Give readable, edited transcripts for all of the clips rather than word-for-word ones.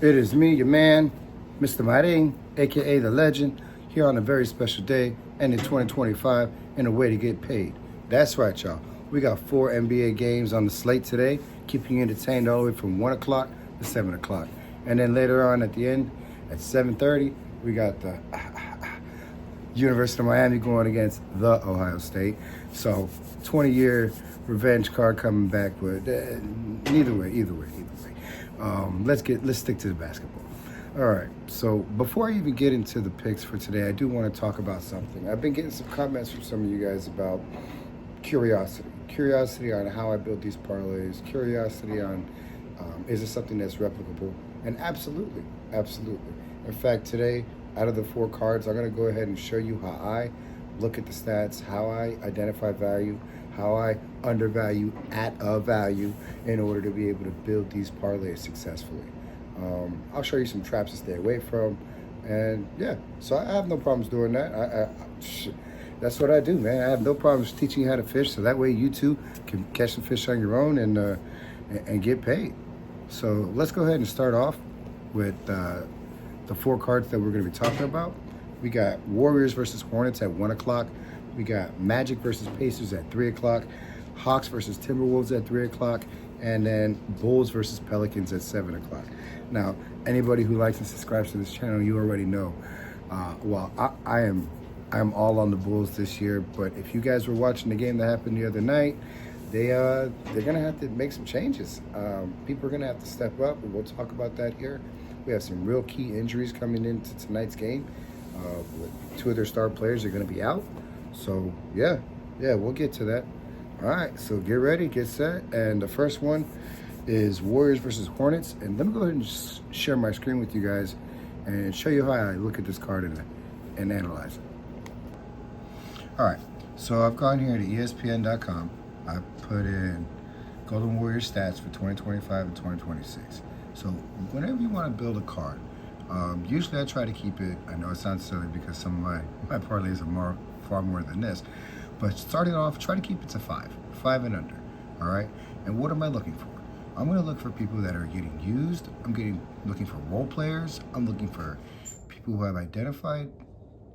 It is me, your man, Mr. Maring, aka The Legend, here on a very special day, ending 2025, and a way to get paid. That's right, y'all. We got 4 NBA games on the slate today, keeping you entertained all the way from 1 o'clock to 7 o'clock. And then later on at the end, at 7:30, we got the University of Miami going against the Ohio State. So 20-year revenge card coming back, but either way. Let's stick to the basketball. All right. So before I even get into the picks for today, I do want to talk about something. I've been getting some comments from some of you guys about curiosity on how I build these parlays, curiosity on is it something that's replicable, and absolutely. In fact, today, out of the 4 cards, I'm going to go ahead and show you how I look at the stats, how I identify value, how I undervalue at a value in order to be able to build these parlays successfully. I'll show you some traps to stay away from, and yeah, so I have no problems doing that. That's what I do, man. I have no problems teaching you how to fish, so that way you too can catch some fish on your own and get paid. So let's go ahead and start off with the 4 cards that we're going to be talking about. We got Warriors versus Hornets at 1 o'clock. We got Magic versus Pacers at 3 o'clock. Hawks versus Timberwolves at 3 o'clock. And then Bulls versus Pelicans at 7 o'clock. Now, anybody who likes and subscribes to this channel, you already know. I am all on the Bulls this year. But if you guys were watching the game that happened the other night, they're gonna have to make some changes. People are gonna have to step up, and we'll talk about that here. We have some real key injuries coming into tonight's game. With 2 of their star players are gonna be out. So yeah, we'll get to that. All right, so get ready, get set, and the first one is Warriors versus Hornets. And let me go ahead and just share my screen with you guys and show you how I look at this card and analyze it. All right, so I've gone here to ESPN.com. I put in Golden Warriors stats for 2025 and 2026. So whenever you want to build a card, usually I try to keep it, I know it sounds silly because some of my parlays are far more than this, but starting off, try to keep it to 5 and under, all right? And what am I looking for? I'm going to look for people that are getting used. Looking for role players. I'm looking for people who have identified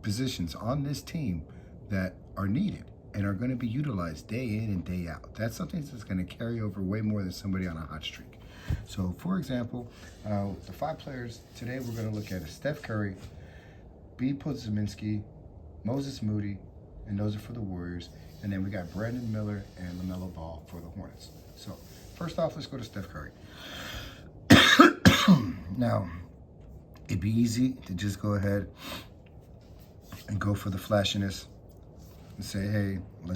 positions on this team that are needed and are going to be utilized day in and day out. That's something that's going to carry over way more than somebody on a hot streak. So, for example, the 5 players today we're going to look at is Steph Curry, B. Podziemski, Moses Moody, and those are for the Warriors. And then we got Brandon Miller and LaMelo Ball for the Hornets. So, first off, let's go to Steph Curry. Now, it'd be easy to just go ahead and go for the flashiness and say, hey, you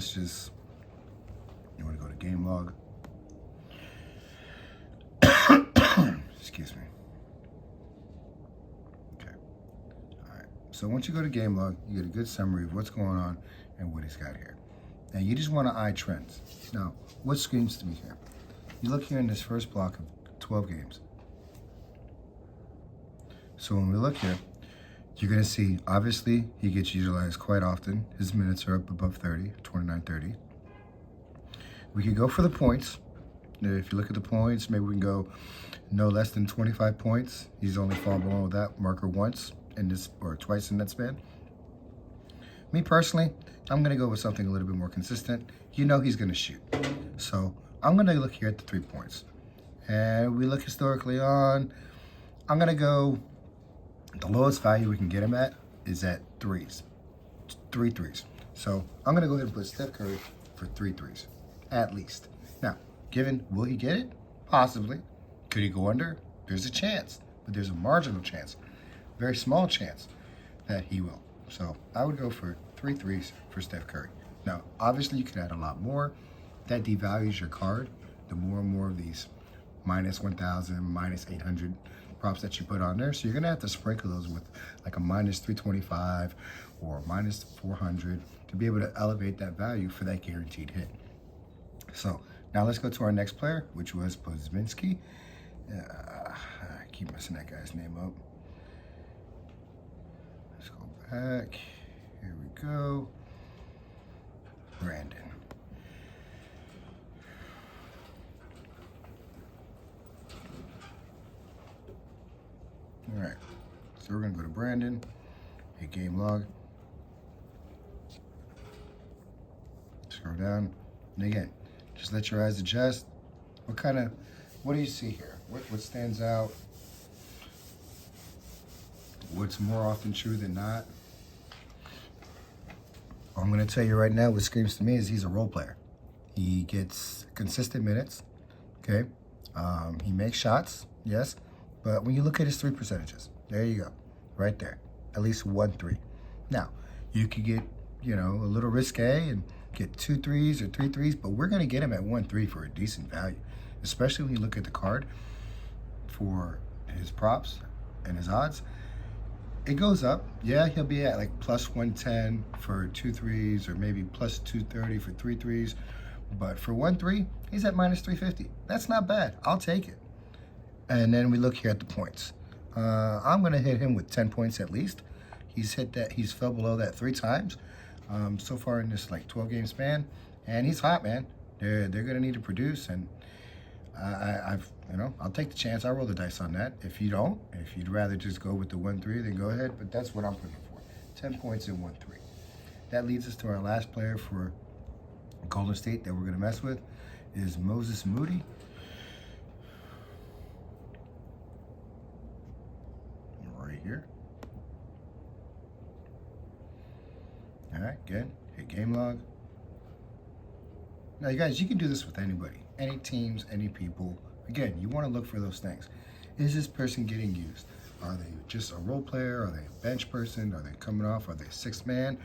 want to go to game log? Excuse me. Okay. All right. So once you go to game log, you get a good summary of what's going on and what he's got here. Now you just want to eye trends. Now, what screams to me here? You look here in this first block of 12 games. So when we look here, you're going to see, obviously, he gets utilized quite often. His minutes are up above 30, 29-30. We could go for the points. If you look at the points, maybe we can go no less than 25 points. He's only fallen below that marker once or twice in that span. Me personally, I'm going to go with something a little bit more consistent. You know he's going to shoot. So I'm going to look here at the 3 points. And we look historically on, I'm going to go, the lowest value we can get him at is at 3 threes. So I'm going to go ahead and put Steph Curry for 3 threes, at least. Now, will he get it? Possibly. Could he go under? There's a chance, but there's a marginal chance, very small chance that he will. So I would go for 3 threes for Steph Curry. Now, obviously you can add a lot more. That devalues your card. The more and more of these minus 1,000, minus 800 props that you put on there. So you're gonna have to sprinkle those with like a minus 325 or minus 400 to be able to elevate that value for that guaranteed hit. So now let's go to our next player, which was Podziemski. I keep messing that guy's name up. Let's go back. Here we go. Brandon. right, so we're gonna go to Brandon, hit game log, scroll down, and again, just let your eyes adjust. What do you see here? What stands out? What's more often true than not? I'm gonna tell you right now, what screams to me is he's a role player. He gets consistent minutes, okay? He makes shots, yes, but when you look at his 3 percentages, there you go, right there, at least 1 3. Now, you could get, a little risque and get 2 threes or 3 threes, but we're gonna get him at 1 3 for a decent value, especially when you look at the card for his props and his odds. It goes up. Yeah, he'll be at like plus 110 for 2 threes or maybe plus 230 for 3 threes. But for 1 3, he's at minus 350. That's not bad. I'll take it. And then we look here at the points. I'm going to hit him with 10 points at least. He's hit that. He's fell below that 3 times so far in this like 12 game span. And he's hot, man. They're going to need to produce. And I'll take the chance. I'll roll the dice on that. If you don't, if you'd rather just go with the 1 3, then go ahead. But that's what I'm putting for. 10 points in 1 3. That leads us to our last player for Golden State that we're going to mess with is Moses Moody. Right here. All right, good. Hit game log. Now, you guys, you can do this with anybody, any teams, any people. Again, you want to look for those things. Is this person getting used? Are they just a role player? Are they a bench person? Are they coming off? Are they a 6th man?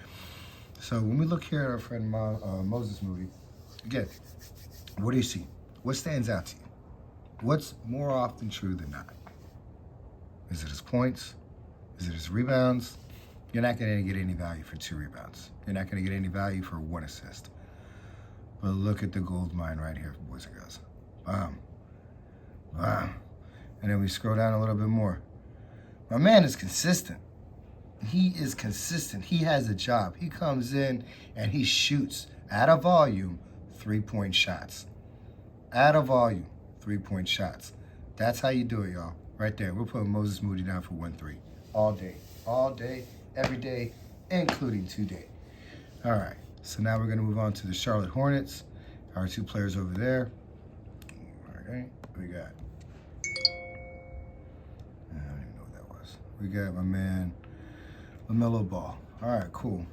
So when we look here at our friend Moses Moody, again, what do you see? What stands out to you? What's more often true than not? Is it his points? Is it his rebounds? You're not going to get any value for 2 rebounds. You're not going to get any value for 1 assist. But look at the gold mine right here, boys and girls. Bam. Bam. And then we scroll down a little bit more. My man is consistent. He is consistent. He has a job. He comes in and he shoots at a volume 3-point shots. At a volume, 3-point shots. That's how you do it, y'all. Right there. We're putting Moses Moody down for 1 3. All day, every day, including today. All right. So now we're going to move on to the Charlotte Hornets. Our 2 players over there. Okay, we got, I don't even know what that was. We got my man, LaMelo Ball. All right, cool.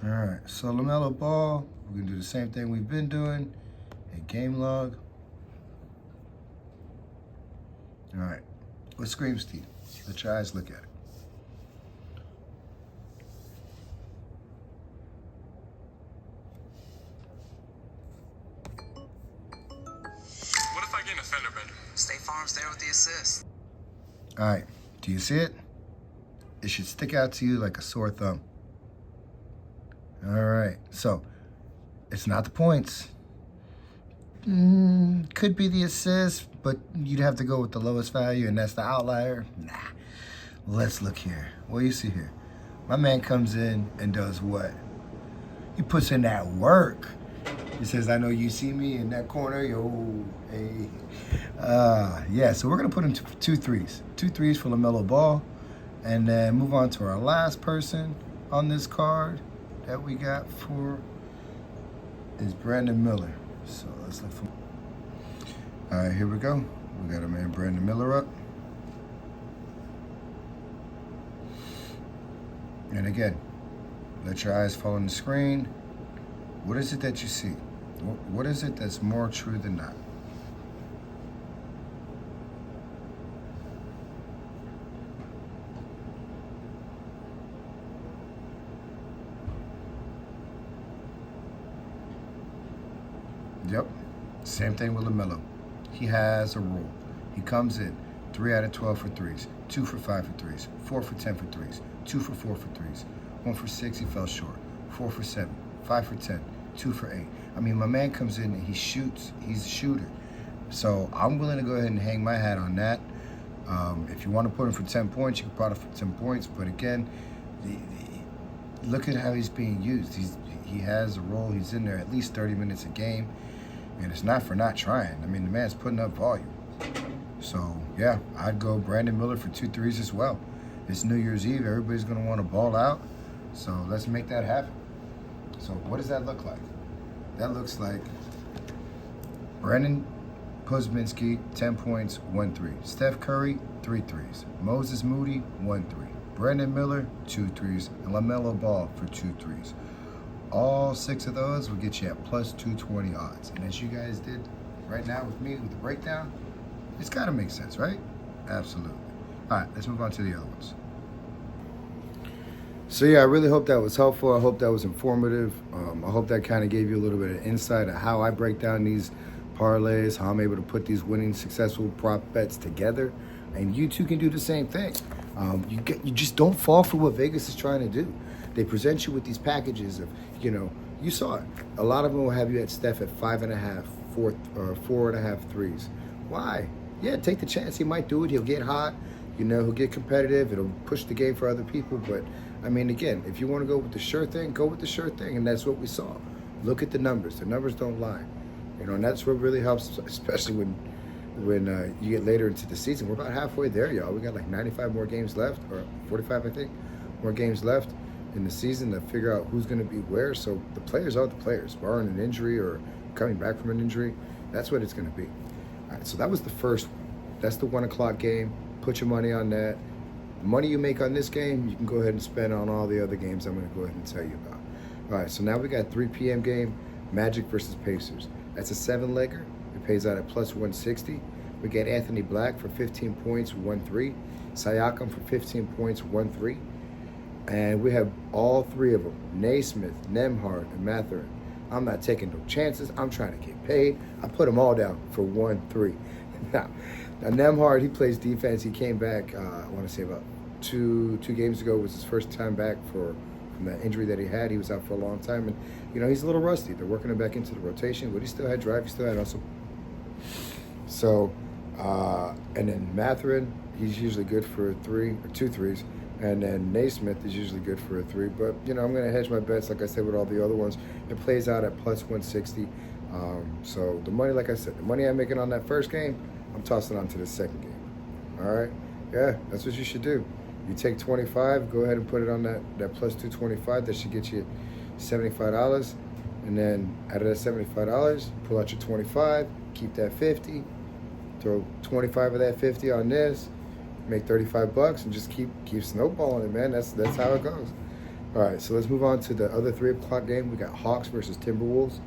All right, so LaMelo Ball, we're going to do the same thing we've been doing. A game log. All right, what screams to you? Let your eyes look at it. State Farm's there with the assist. All right, do you see it? It should stick out to you like a sore thumb. All right, so it's not the points. Could be the assist, but you'd have to go with the lowest value, and that's the outlier. Nah, let's look here. What do you see here? My man comes in and does what? He puts in that work. He says, I know you see me in that corner. Yo, hey. Yeah, so we're going to put in 2 threes. 2 threes for LaMelo Ball. And then move on to our last person on this card that we got for is Brandon Miller. So let's look for. All right, here we go. We got our man Brandon Miller up. And again, let your eyes fall on the screen. What is it that you see? What is it that's more true than not? Yep, same thing with LaMelo. He has a rule. He comes in 3 out of 12 for 3s, 2 for 5 for 3s, 4 for 10 for 3s, 2 for 4 for 3s, 1 for 6, he fell short, 4 for 7, 5 for 10, 2 for 8. I mean, my man comes in and he shoots. He's a shooter. So I'm willing to go ahead and hang my hat on that. If you want to put him for 10 points, you can put him for 10 points. But again, look at how he's being used. He has a role. He's in there at least 30 minutes a game. And it's not for not trying. I mean, the man's putting up volume. So, yeah, I'd go Brandon Miller for 2 threes as well. It's New Year's Eve. Everybody's going to want to ball out. So let's make that happen. So what does that look like? That looks like Brandon Kuzminski, 10 points, 1 3. Steph Curry, 3 threes. Moses Moody, 1 3. Brandon Miller, 2 threes. And LaMelo Ball for 2 threes. All 6 of those will get you at plus 220 odds. And as you guys did right now with me with the breakdown, it's got to make sense, right? Absolutely. All right, let's move on to the other ones. So yeah, I really hope that was helpful. I hope that was informative. I hope that kind of gave you a little bit of insight of how I break down these parlays, how I'm able to put these winning, successful prop bets together, and you too can do the same thing. You just don't fall for what Vegas is trying to do. They present you with these packages of, you saw it. A lot of them will have you at Steph at 5.5, 4 or 4.5 threes. Why? Yeah, take the chance. He might do it. He'll get hot. He'll get competitive. It'll push the game for other people. But, I mean, again, if you want to go with the sure thing, go with the sure thing. And that's what we saw. Look at the numbers. The numbers don't lie. And that's what really helps, especially when you get later into the season. We're about halfway there, y'all. We got like 95 more games left, or 45, I think, more games left in the season to figure out who's going to be where. So the players are the players, barring an injury or coming back from an injury. That's what it's going to be. All right, so that was the first one. That's the 1 o'clock game. Put your money on that. The money you make on this game, you can go ahead and spend on all the other games I'm going to go ahead and tell you about. All right, so now we got 3 p.m. game, Magic versus Pacers. That's a 7-legger. It pays out at plus 160. We get Anthony Black for 15 points, 1 3. Siakam for 15 points, 1 3. And we have all 3 of them, Naismith, Nembhard, and Mathurin. I'm not taking no chances. I'm trying to get paid. I put them all down for 1 3. Now Nembhard, he plays defense. He came back, I want to say about two games ago was his first time back from that injury that he had. He was out for a long time. And, he's a little rusty. They're working him back into the rotation, but he still had drive. He still had hustle. So, and then Mathurin, he's usually good for a 3 or 2 threes. And then Naismith is usually good for a 3. But, I'm going to hedge my bets, like I said, with all the other ones. It plays out at plus 160. So the money, like I said, the money I'm making on that first game, I'm tossing on to the second game. All right? Yeah, that's what you should do. You take 25, go ahead and put it on that plus 225. That should get you $75. And then out of that $75, pull out your 25, keep that 50, throw 25 of that 50 on this, make $35, and just keep snowballing it, man. That's how it goes. All right, so let's move on to the other 3 o'clock game. We got Hawks versus Timberwolves.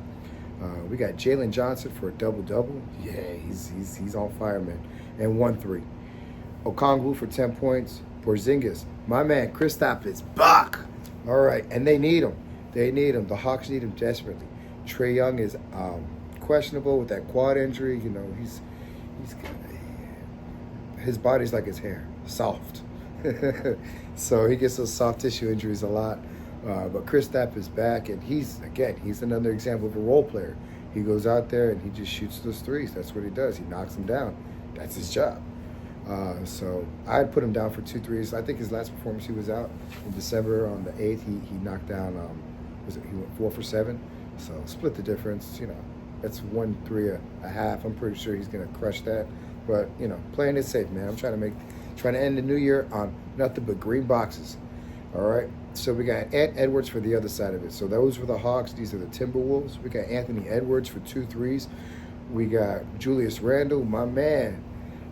We got Jalen Johnson for a double-double. Yeah, he's on fire, man. And 1 3. Okongwu for 10 points. Porzingis, my man, Kristaps back. All right, and they need him. The Hawks need him desperately. Trae Young is questionable with that quad injury. His body's like his hair, soft. So he gets those soft tissue injuries a lot. But Kristaps is back, and he's another example of a role player. He goes out there and he just shoots those threes. That's what he does. He knocks them down. That's his job. So I'd put him down for 2 threes. I think his last performance, he was out in December on the 8th. He knocked down, he went 4 for 7. So split the difference. That's 1 3 a half. I'm pretty sure he's gonna crush that. But playing it safe, man. I'm trying to end the new year on nothing but green boxes. All right. So we got Ant Edwards for the other side of it. So those were the Hawks. These are the Timberwolves. We got Anthony Edwards for 2 threes. We got Julius Randle, my man,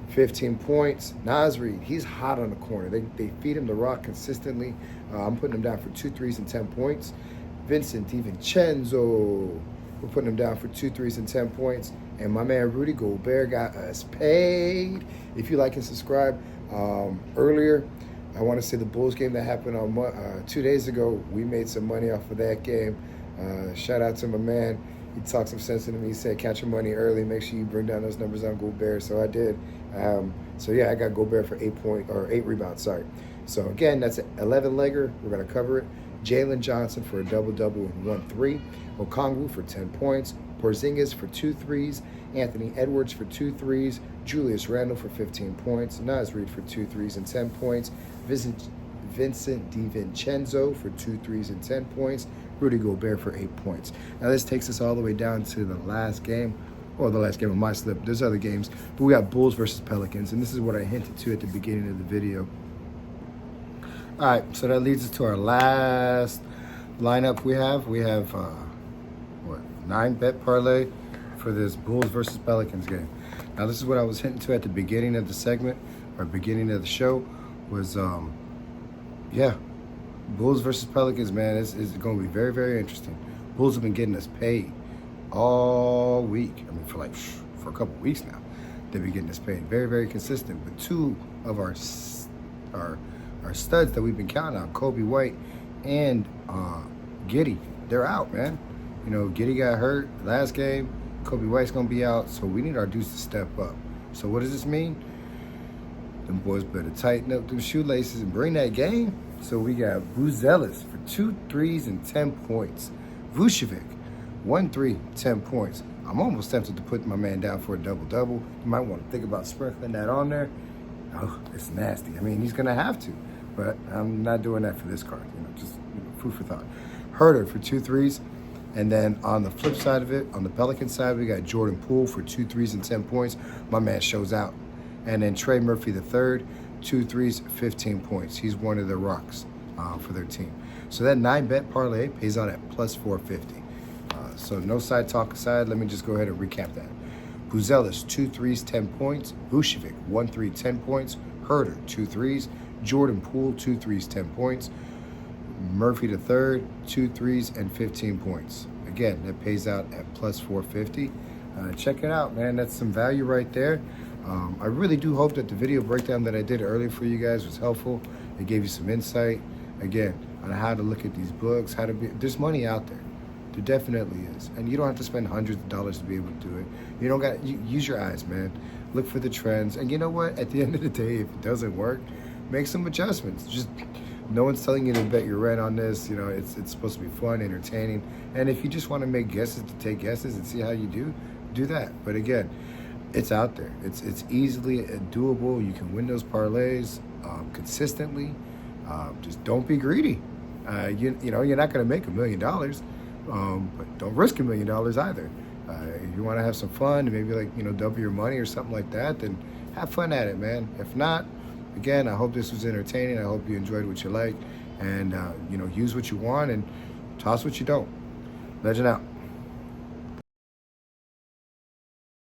15 points. Naz Reid, he's hot on the corner. They feed him the rock consistently. I'm putting him down for 2 threes and 10 points. Vincent DiVincenzo, we're putting him down for 2 threes and 10 points. And my man Rudy Gobert got us paid. If you like and subscribe, earlier, I want to say the Bulls game that happened on 2 days ago, we made some money off of that game. Shout out to my man. He talked some sense into me. He said, catch your money early. Make sure you bring down those numbers on Gobert. So I did. So yeah, I got Gobert for 8 rebounds. Sorry. So again, that's an 11-legger. We're going to cover it. Jalen Johnson for a double-double and 1 3. Okongwu for 10 points. Porzingis for 2 threes. Anthony Edwards for 2 threes. Julius Randle for 15 points. Naz Reid for 2 threes and 10 points. Vincent DiVincenzo for 2 threes and 10 points. Rudy Gobert for 8 points. Now this takes us all the way down to the last game. Well, the last game of my slip. There's other games, but we got Bulls versus Pelicans, and this is what I hinted to at the beginning of the video. All right, so that leads us to our last lineup we have. We have, 9-bet parlay for this Bulls versus Pelicans game. Now, this is what I was hinting to at the beginning of the segment, or beginning of the show, was, Bulls versus Pelicans, man, is going to be very, very interesting. Bulls have been getting us paid all week. I mean, for a couple weeks now, they've been getting us paid. Very, very consistent. But two of our studs that we've been counting on, Kobe White and Giddey, they're out, man. You know, Giddey got hurt last game. Kobe White's going to be out, so we need our dudes to step up. So what does this mean? Them boys better tighten up them shoelaces and bring that game. So we got Buzelis for 2 threes and 10 points. Vucevic, 1 3, 10 points. I'm almost tempted to put my man down for a double-double. You might want to think about sprinkling that on there. Oh, it's nasty. I mean, he's going to have to, but I'm not doing that for this card. Just food for thought. Herter for 2 threes. And then on the flip side of it, on the Pelican side, we got Jordan Poole for 2 threes and 10 points. My man shows out. And then Trey Murphy III, 2 threes, 15 points. He's one of the rocks for their team. So that 9-bet parlay pays out at plus 450. So no side talk aside, let me just go ahead and recap that. Buzelis, 2 threes, 10 points. Vucevic, 1 3, 10 points. Herter, 2 threes. Jordan Poole, 2 threes, 10 points. Murphy III, 2 threes, and 15 points. Again, that pays out at plus 450. Check it out, man. That's some value right there. I really do hope that the video breakdown that I did earlier for you guys was helpful. It gave you some insight, again, on how to look at these books, there's money out there. There definitely is. And you don't have to spend hundreds of dollars to be able to do it. You don't got use your eyes, man. Look for the trends. And you know what? At the end of the day, if it doesn't work, make some adjustments. Just no one's telling you to bet your rent on this. You know, it's supposed to be fun, entertaining. And if you just want to make guesses to take guesses and see how you do that. But again, it's out there. It's easily doable. You can win those parlays consistently. Just don't be greedy. You know, you're not going to make $1 million, but don't risk $1 million either. If you want to have some fun and maybe double your money or something like that, then have fun at it, man. If not, again, I hope this was entertaining. I hope you enjoyed what you like, and use what you want and toss what you don't. Legend out.